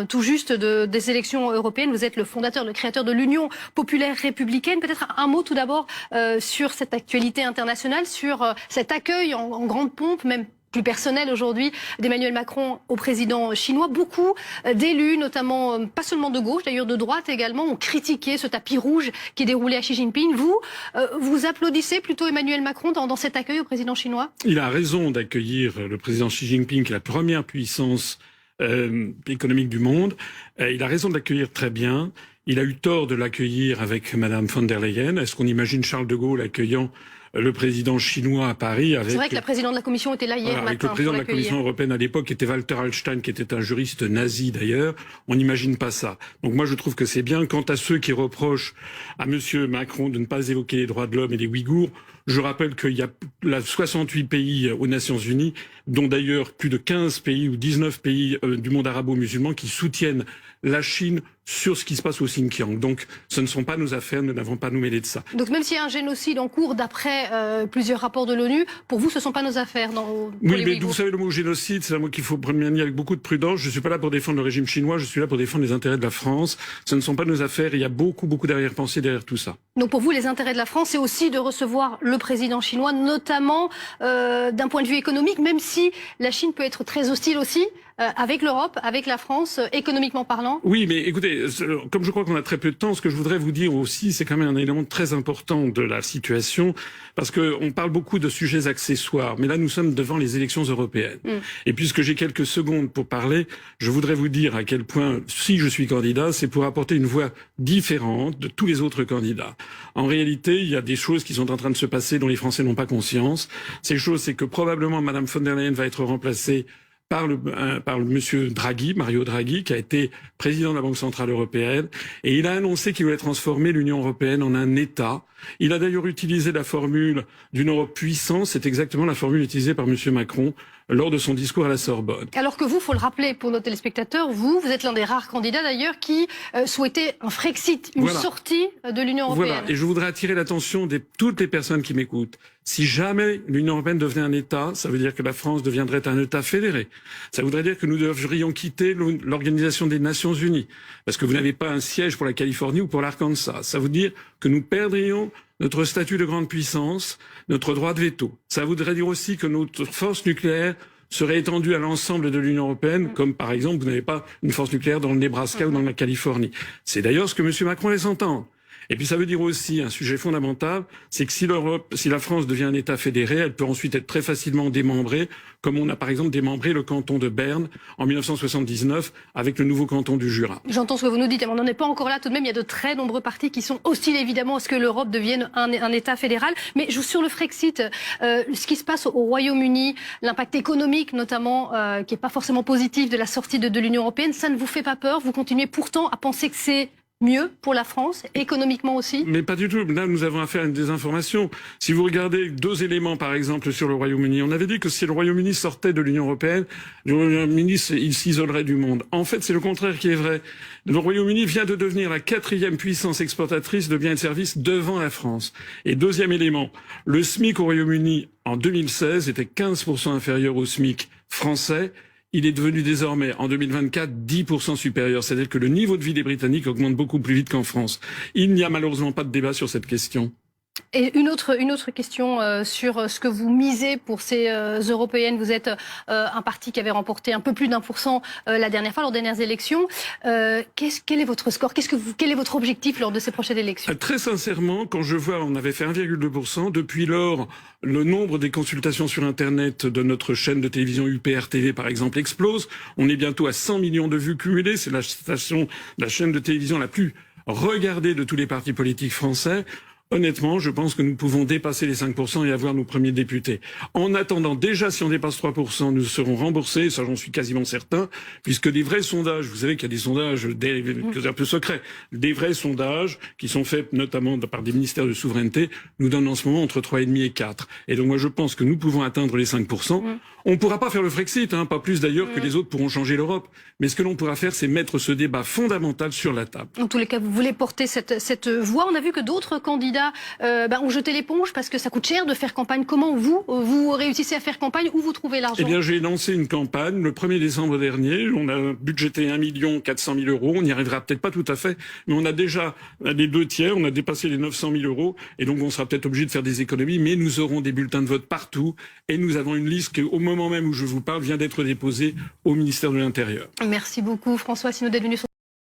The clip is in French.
Tout juste des élections européennes, vous êtes le fondateur, le créateur de l'Union populaire républicaine. Peut-être un mot tout d'abord sur cette actualité internationale, sur cet accueil en grande pompe, même plus personnel aujourd'hui, d'Emmanuel Macron au président chinois. Beaucoup d'élus, notamment pas seulement de gauche, d'ailleurs de droite également, ont critiqué ce tapis rouge qui est déroulé à Xi Jinping. Vous applaudissez plutôt Emmanuel Macron dans cet accueil au président chinois? Il a raison d'accueillir le président Xi Jinping, qui est la première puissance économique du monde. Il a raison de l'accueillir très bien. Il a eu tort de l'accueillir avec Madame von der Leyen. Est-ce qu'on imagine Charles de Gaulle accueillant le président chinois à Paris avec... C'est vrai que la présidente de la Commission était là hier matin. Avec le président de la Commission européenne à l'époque, qui était Walter Hallstein, qui était un juriste nazi d'ailleurs. On n'imagine pas ça. Donc moi je trouve que c'est bien. Quant à ceux qui reprochent à Monsieur Macron de ne pas évoquer les droits de l'homme et les Ouïghours, je rappelle qu'il y a 68 pays aux Nations Unies, dont d'ailleurs plus de 15 pays ou 19 pays du monde arabo-musulman qui soutiennent la Chine sur ce qui se passe au Xinjiang. Donc ce ne sont pas nos affaires, nous n'avons pas à nous mêler de ça. Donc même s'il y a un génocide en cours d'après plusieurs rapports de l'ONU, pour vous ce ne sont pas nos affaires Oui, mais vous savez, le mot génocide, c'est un mot qu'il faut manier avec beaucoup de prudence. Je ne suis pas là pour défendre le régime chinois, je suis là pour défendre les intérêts de la France. Ce ne sont pas nos affaires, il y a beaucoup d'arrière-pensées derrière tout ça. Donc pour vous, les intérêts de la France, c'est aussi de recevoir le président chinois, notamment d'un point de vue économique, même si la Chine peut être très hostile aussi avec l'Europe, avec la France, économiquement parlant. Oui, mais écoutez, comme je crois qu'on a très peu de temps, ce que je voudrais vous dire aussi, c'est quand même un élément très important de la situation, parce qu'on parle beaucoup de sujets accessoires, mais là nous sommes devant les élections européennes. Et puisque j'ai quelques secondes pour parler, je voudrais vous dire à quel point, si je suis candidat, c'est pour apporter une voix différente de tous les autres candidats. En réalité, il y a des choses qui sont en train de se passer dont les Français n'ont pas conscience. Ces choses, c'est que probablement Madame von der Leyen va être remplacée par le monsieur Draghi, Mario Draghi, qui a été président de la Banque centrale européenne, et il a annoncé qu'il voulait transformer l'Union européenne en un État. Il a d'ailleurs utilisé la formule d'une Europe puissante, c'est exactement la formule utilisée par monsieur Macron lors de son discours à la Sorbonne. Alors que vous, faut le rappeler pour nos téléspectateurs, vous êtes l'un des rares candidats d'ailleurs qui souhaitait un Frexit, une sortie de l'Union européenne. Voilà, et je voudrais attirer l'attention de toutes les personnes qui m'écoutent. Si jamais l'Union européenne devenait un État, ça veut dire que la France deviendrait un État fédéré. Ça voudrait dire que nous devrions quitter l'Organisation des Nations Unies, parce que vous n'avez pas un siège pour la Californie ou pour l'Arkansas. Ça veut dire que nous perdrions notre statut de grande puissance, notre droit de veto. Ça voudrait dire aussi que notre force nucléaire serait étendue à l'ensemble de l'Union européenne, comme par exemple vous n'avez pas une force nucléaire dans le Nebraska ou dans la Californie. C'est d'ailleurs ce que M. Macron laisse entendre. Et puis ça veut dire aussi un sujet fondamental, c'est que si la France devient un État fédéré, elle peut ensuite être très facilement démembrée, comme on a par exemple démembré le canton de Berne en 1979 avec le nouveau canton du Jura. J'entends ce que vous nous dites, mais on n'en est pas encore là tout de même. Il y a de très nombreux partis qui sont hostiles évidemment à ce que l'Europe devienne un État fédéral. Mais sur le Frexit, ce qui se passe au Royaume-Uni, l'impact économique notamment, qui n'est pas forcément positif de la sortie de l'Union européenne, ça ne vous fait pas peur? Vous continuez pourtant à penser que c'est mieux pour la France, économiquement aussi? Mais pas du tout. Là, nous avons affaire à une désinformation. Si vous regardez deux éléments, par exemple, sur le Royaume-Uni, on avait dit que si le Royaume-Uni sortait de l'Union européenne, le Royaume-Uni, il s'isolerait du monde. En fait, c'est le contraire qui est vrai. Le Royaume-Uni vient de devenir la 4e puissance exportatrice de biens et de services devant la France. Et deuxième élément, le SMIC au Royaume-Uni, en 2016, était 15% inférieur au SMIC français. Il est devenu désormais, en 2024, 10% supérieur. C'est-à-dire que le niveau de vie des Britanniques augmente beaucoup plus vite qu'en France. Il n'y a malheureusement pas de débat sur cette question. Et une autre question sur ce que vous misez pour ces européennes. Vous êtes un parti qui avait remporté un peu plus d'1% la dernière fois, lors des dernières élections. Quel est votre score? Quel est votre objectif lors de ces prochaines élections? Très sincèrement, quand je vois, on avait fait 1,2%. Depuis lors, le nombre des consultations sur Internet de notre chaîne de télévision UPR TV, par exemple, explose. On est bientôt à 100 millions de vues cumulées. C'est la chaîne de télévision la plus regardée de tous les partis politiques français. Honnêtement, je pense que nous pouvons dépasser les 5% et avoir nos premiers députés. En attendant, déjà, si on dépasse 3%, nous serons remboursés, ça j'en suis quasiment certain, puisque des vrais sondages, vous savez qu'il y a des sondages un peu secrets, des vrais sondages qui sont faits notamment par des ministères de souveraineté, nous donnent en ce moment entre 3,5 et 4. Et donc moi je pense que nous pouvons atteindre les 5%. On ne pourra pas faire le Frexit, pas plus d'ailleurs que les autres pourront changer l'Europe. Mais ce que l'on pourra faire, c'est mettre ce débat fondamental sur la table. En tous les cas, vous voulez porter cette voix. On a vu que d'autres candidats candidats ont jeté l'éponge parce que ça coûte cher de faire campagne. Comment vous réussissez à faire campagne? Où vous trouvez l'argent? Eh bien, j'ai lancé une campagne le 1er décembre dernier. On a budgété 1 400 000 €. On n'y arrivera peut-être pas tout à fait, mais on a déjà les 2/3. On a dépassé les 900 000 €. Et donc, on sera peut-être obligé de faire des économies, mais nous aurons des bulletins de vote partout. Et nous avons une liste qui, au moment même où je vous parle, vient d'être déposée au ministère de l'Intérieur. Merci beaucoup, François Asselineau, d'être venu sur